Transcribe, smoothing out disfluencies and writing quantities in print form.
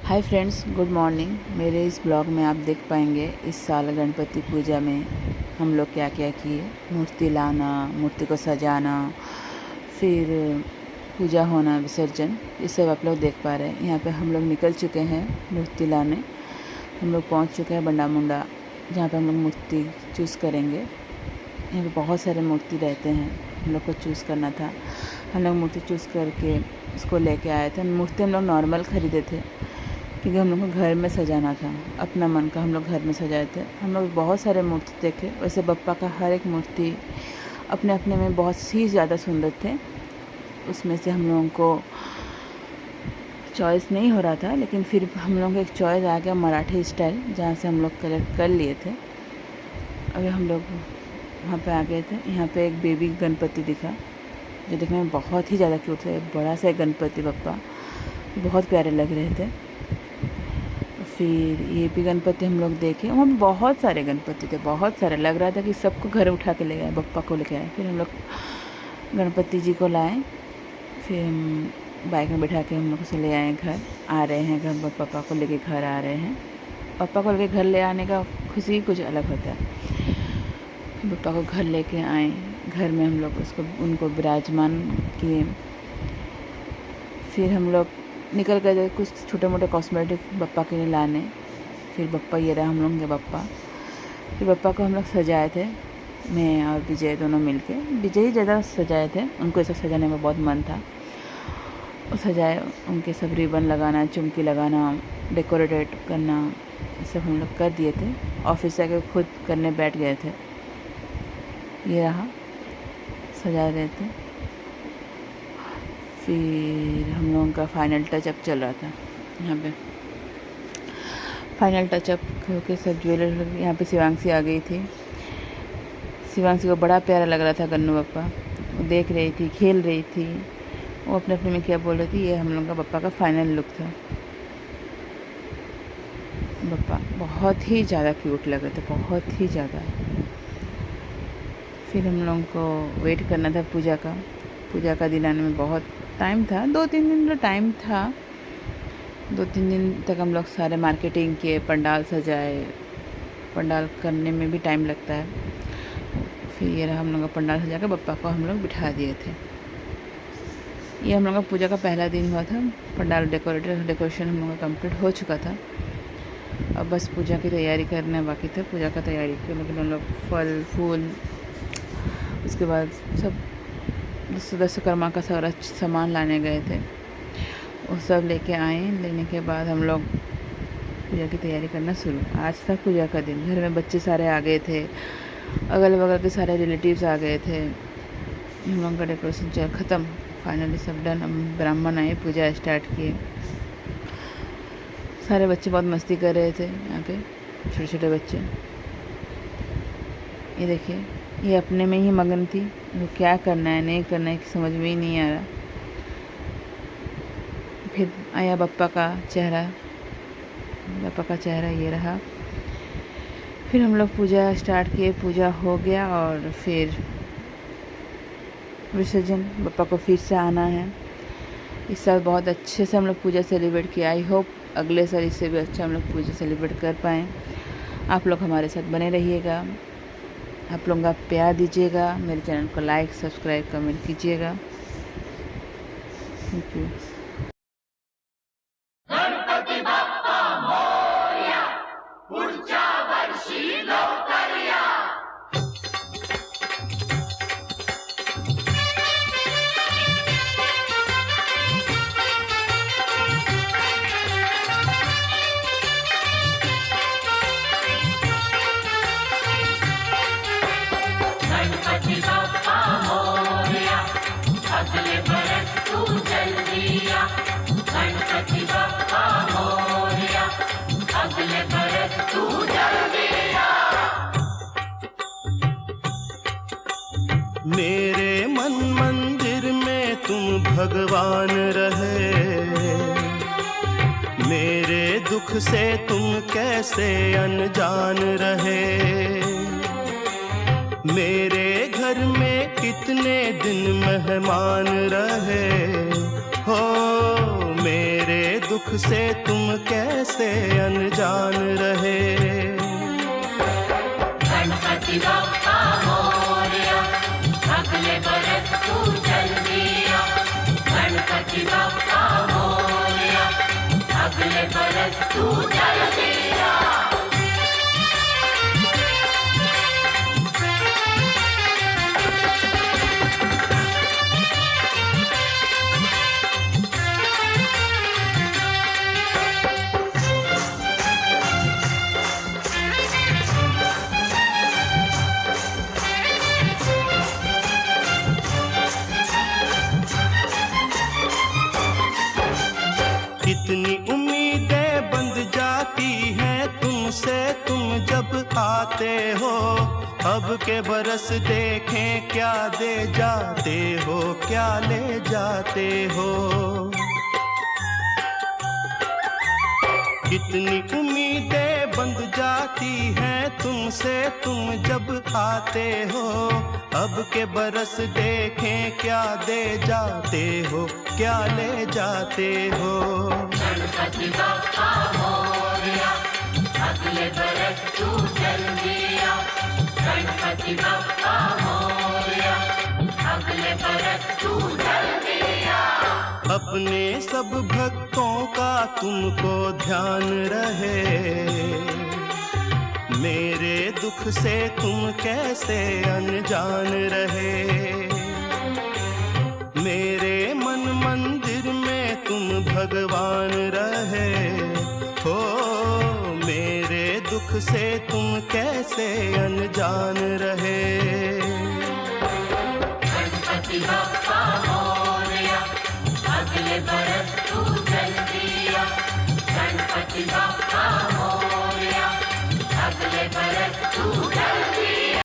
Hi friends, good morning. मेरे इस blog में आप देख पाएंगे इस साल गणपति पूजा में हम लोग क्या क्या किए। मूर्ति लाना, मूर्ति को सजाना, फिर पूजा होना, विसर्जन, ये सब आप लोग देख पा रहे हैं। यहाँ पे हम लोग निकल चुके हैं मूर्ति लाने। हम लोग पहुँच चुके हैं बंडा मुंडा, जहाँ पे हम लोग मूर्ति चूज़ करेंगे। यहाँ पे बहुत सारे मूर्ति रहते हैं, हम लोग को चूज़ करना था। हम लोग मूर्ति चूज़ करके उसको लेके आए थे। मूर्ति हम लोग नॉर्मल ख़रीदे थे क्योंकि हम लोग को घर में सजाना था, अपना मन का हम लोग घर में सजाए थे। हम लोग बहुत सारे मूर्ति देखे। वैसे बप्पा का हर एक मूर्ति अपने अपने में बहुत ही ज़्यादा सुंदर थे। उसमें से हम लोगों को चॉइस नहीं हो रहा था, लेकिन फिर हम लोगों को एक चॉइस आ गया मराठी स्टाइल, जहाँ से हम लोग कलेक्ट कर लिए थे। अभी हम लोग वहाँ पे आ गए थे। यहाँ पे एक बेबी गणपति दिखा जो देखने में बहुत ही ज़्यादा क्यूट था। बड़ा सा एक गणपति बप्पा, बहुत प्यारे लग रहे थे। फिर ये भी गणपति हम लोग देखे। वहाँ पे बहुत सारे गणपति थे, बहुत सारे। लग रहा था कि सबको घर उठा के ले गए, बप्पा को लेके आए। फिर हम लोग गणपति जी को लाए, फिर हम बाइक में बैठा के हम लोग उसे ले आए घर। आ रहे हैं घर, पापा को लेके घर आ रहे हैं। पापा को लेके घर ले आने का खुशी कुछ अलग होता है। फिर पापा को घर लेके आए। घर में हम लोग उनको विराजमान किए। फिर हम लोग निकल गए कुछ छोटे मोटे कॉस्मेटिक बप्पा के लिए लाने। फिर बप्पा, ये रहा हम लोग के बप्पा। फिर बप्पा को हम लोग सजाए थे, मैं और विजय दोनों मिलके। विजय ही ज़्यादा सजाए थे, उनको ऐसा सजाने में बहुत मन था। वो सजाए, उनके सब रिबन लगाना, चुमकी लगाना, डेकोरेट करना, ये सब हम लोग कर दिए थे। ऑफिस से आके खुद करने बैठ गए थे। ये रहा, सजा रहे थे। फिर हम लोगों का फाइनल टचअप चल रहा था। यहाँ पे फाइनल टचअप होके सब ज्वेलर, यहाँ पे शिवांशी आ गई थी। शिवांशी को बड़ा प्यारा लग रहा था गन्नू बप्पा। वो देख रही थी, खेल रही थी। वो अपने अपने में क्या बोल रही थी। ये हम लोग का बप्पा का फाइनल लुक था। बप्पा बहुत ही ज़्यादा क्यूट लग रहे थे, बहुत ही ज़्यादा। फिर हम लोगों को वेट करना था पूजा का। पूजा का दिन आने में बहुत टाइम था, 2-3 दिन का टाइम था। 2-3 दिन तक हम लोग सारे मार्केटिंग किए, पंडाल सजाए। पंडाल करने में भी टाइम लगता है। फिर ये रहा हम लोग का पंडाल सजा कर बप्पा को हम लोग बिठा दिए थे। ये हम लोग का पूजा का पहला दिन हुआ था। पंडाल डेकोरेशन हम लोग का कंप्लीट हो चुका था। अब बस पूजा की तैयारी करना बाकी था। पूजा का तैयारी की लेकिन हम लोग फल फूल, उसके बाद सब दशकर्मा का सारा सामान लाने गए थे। वो सब लेके आए। लेने के बाद हम लोग पूजा की तैयारी करना शुरू। आज था पूजा का दिन। घर में बच्चे सारे आ गए थे, अगल बगल के सारे रिलेटिव्स आ गए थे। हम लोगों का डेकोरेशन चल ख़त्म, फाइनली सब डन। हम ब्राह्मण आए, पूजा स्टार्ट किए। सारे बच्चे बहुत मस्ती कर रहे थे यहाँ पे, छोटे छोटे बच्चे। ये देखिए, ये अपने में ही मगन थी। वो क्या करना है नहीं करना है समझ में ही नहीं आ रहा। फिर आया बप्पा का चेहरा। बप्पा का चेहरा ये रहा। फिर हम लोग पूजा स्टार्ट किए। पूजा हो गया और फिर विसर्जन। बप्पा को फिर से आना है। इस साल बहुत अच्छे से हम लोग पूजा सेलिब्रेट किया। आई होप अगले साल इससे भी अच्छा हम लोग पूजा सेलिब्रेट कर पाएँ। आप लोग हमारे साथ बने रहिएगा, आप लोगों का प्यार दीजिएगा। मेरे चैनल को लाइक, सब्सक्राइब, कमेंट कीजिएगा। Thank you. गणपती बाप्पा मोरया, पुढच्या वर्षी लवकर या। गणपती बाप्पा मोरया, अगले बरस तू जल्दी आ। गणपति बाप्पा मोरया, अगले बरस तू जल्दी आ। मेरे मन मंदिर में तुम भगवान रहे। मेरे दुख से तुम कैसे अनजान रहे। मेरे घर में कितने दिन मेहमान रहे हो। मेरे दुख से तुम कैसे अनजान रहे। गणपति बप्पा मोरया, अगले बरस तू जल्दी आ। गणपति बप्पा मोरया, अगले बरस तू जल्दी आ। कितनी उम्मीदें बंध जाती हैं तुमसे तुम जब आते हो। अब के बरस देखें क्या दे जाते हो, क्या ले जाते हो। कितनी उम्मीदें बंध जाती हैं तुमसे तुम जब आते हो। अब के बरस देखें क्या दे जाते हो, क्या ले जाते हो। गणपति बप्पा मोरया, अगले बरस तू जल्दी आ। गणपति बप्पा मोरया, अगले बरस तू जल्दी आ। अपने सब भक्तों का तुमको ध्यान रहे। मेरे दुख से तुम कैसे अनजान रहे। मेरे मन मंदिर में तुम भगवान रहे हो। मेरे दुख से तुम कैसे अनजान रहे। गणपति बप्पा मोरया, अगले बरस तू जल्दी आ। गणपति बप्पा मोरया, अगले बरस तू